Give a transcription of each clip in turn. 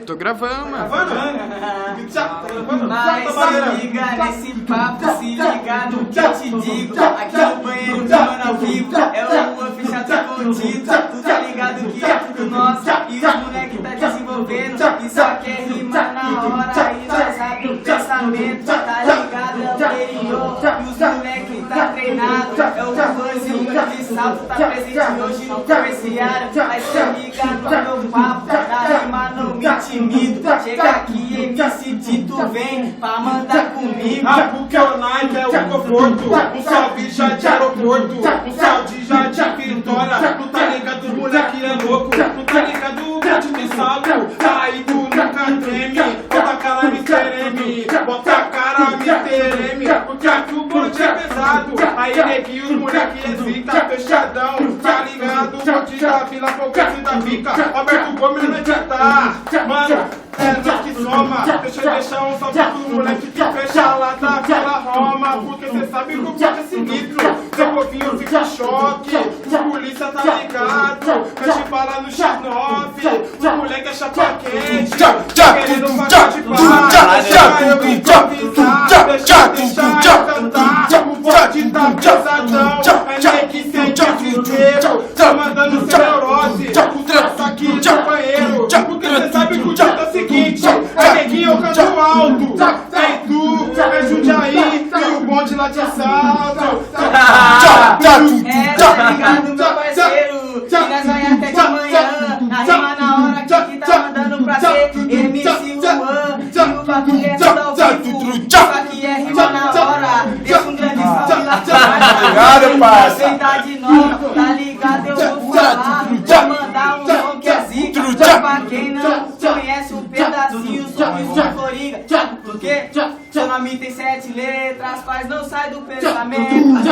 Tô gravando, mano. Mas se liga nesse papo, se liga no que eu te digo. Aqui no banheiro de mano ao vivo, é o rua fechado escondido. Tu tá ligado que é tudo nosso e os moleque tá desenvolvendo. E só quer rimar na hora, aí nós abre o pensamento. Tá ligado, é o interior e os moleque tá treinado. É o Buzz e o grande salto, tá presente hoje no comerciário. Mas se liga no meu papo, na rima não me intimido. Chega aqui, MC Dito, vem pra mandar comigo. A PUC é o Nike, é o conforto. Um salve já de aeroporto, um salve já de Vitória. Tu tá ligado, o moleque é louco. Tu tá ligado, o grande de salto. Aí tu nunca treme, bota a cara me treme, bota a cara me treme. Porque aqui o bonde é pesado. Aí neguinho, os moleque é zica, fechadão. Tá ligado, o bonde da vila, foguete da pica. Roberto Gomes não adianta, mano. É nós que soma, deixa eu deixar um salve pro moleque que fecha lá da Vila Roma. Porque cê sabe que o bonde é sinistro. Seu povinho fica em choque, o polícia tá ligado. Mete bala no X9, o moleque é chapa quente. Querendo fazer de paz, eu vim improvisar. Deixa eu deixar eu cantar, o bonde tá pesadão. É nem que sente desespero, tá mandando ser neurose. O traço aqui no banheiro, porque cê sabe que o dia tá seguinte, é neguinho eu canto alto. É tu, é Jundiaí e o bonde lá de assalto. Tá ligado, meu parceiro? E nós vai até de manhã. A rima na hora que tá mandando pra ser MC Juan. E o bagulho é tudo ao vivo. Só que é rima na hora. Deixa um grande salve lá Obrigado, parça. Quem tá de novo, tá ligado? Eu vou falar. Vou mandar um som que é zica. Pra quem não conhece um pedacinho, sorriso Coringa. Por quê? Seu nome tem 7 letras, mas não sai do pensamento.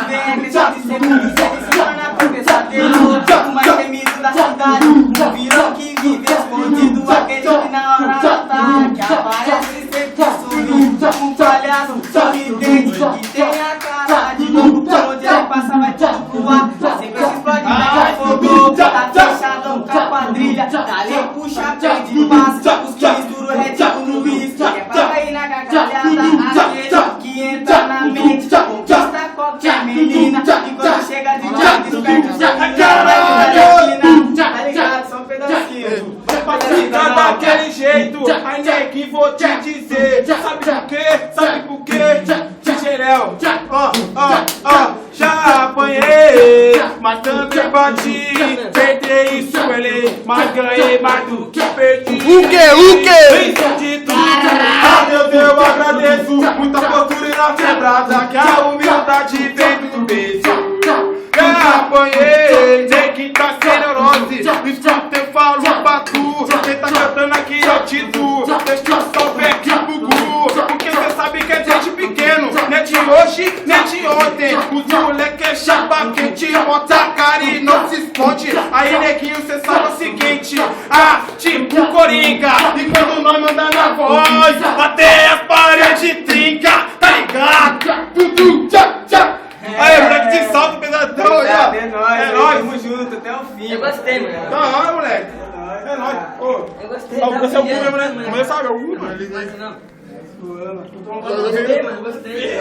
Vem a questão de ser polícia, de se tornar pro pesadelo. O mais temido da cidade, um virão que vive escondido. Aquele que na hora do ataque aparece sempre sumido. Um palhaço sorridente que tem a cara de louco. Por onde ele passa vai tudo pro ar. A sequência explode, vai fogo. Tá fechadão com a quadrilha. Dali puxa, prende, passa. Os que misturam Red Bull no whisky. É pra cair na gargalhada. Aquele que entra na mente, conquista qualquer menina. E quando chega de noite, desperta já tá ligado? Só um pedacinho. Pra ficar daquele jeito, aí neguinho vou te dizer. Sabe por quê? Sabe por quê? Tigerel, já apanhei, mas também bati. Perder isso é lei, mas ganhei mais do que perdi. O quê? Isso de tudo, a Deus eu agradeço. Muita postura na quebrada, que a humildade vem do peso. Já apanhei, sei que tá sem neurose. Escuta, eu falo pra tu. Quem tá cantando aqui é o Tito. Deixa eu salve aqui pro Gu. Porque cê sabe que é gente pequeno. Não é de hoje, nem de ontem. Os moleque é chapa quente. Bota a cara e não se esconde. Aí neguinho, cê sabe o seguinte. Ah, tipo Coringa. E quando nós manda na voz, até as paredes trinca. Tá ligado? Aí, moleque de salto, pesadão. É nóis, tamo junto até o fim. Eu gostei, mano. Da hora, moleque. É nóis. Eu gostei. Você é o Gu mesmo, né? Mas sabe, é o Gu, mano. Não. Eu gostei, mano. Eu gostei.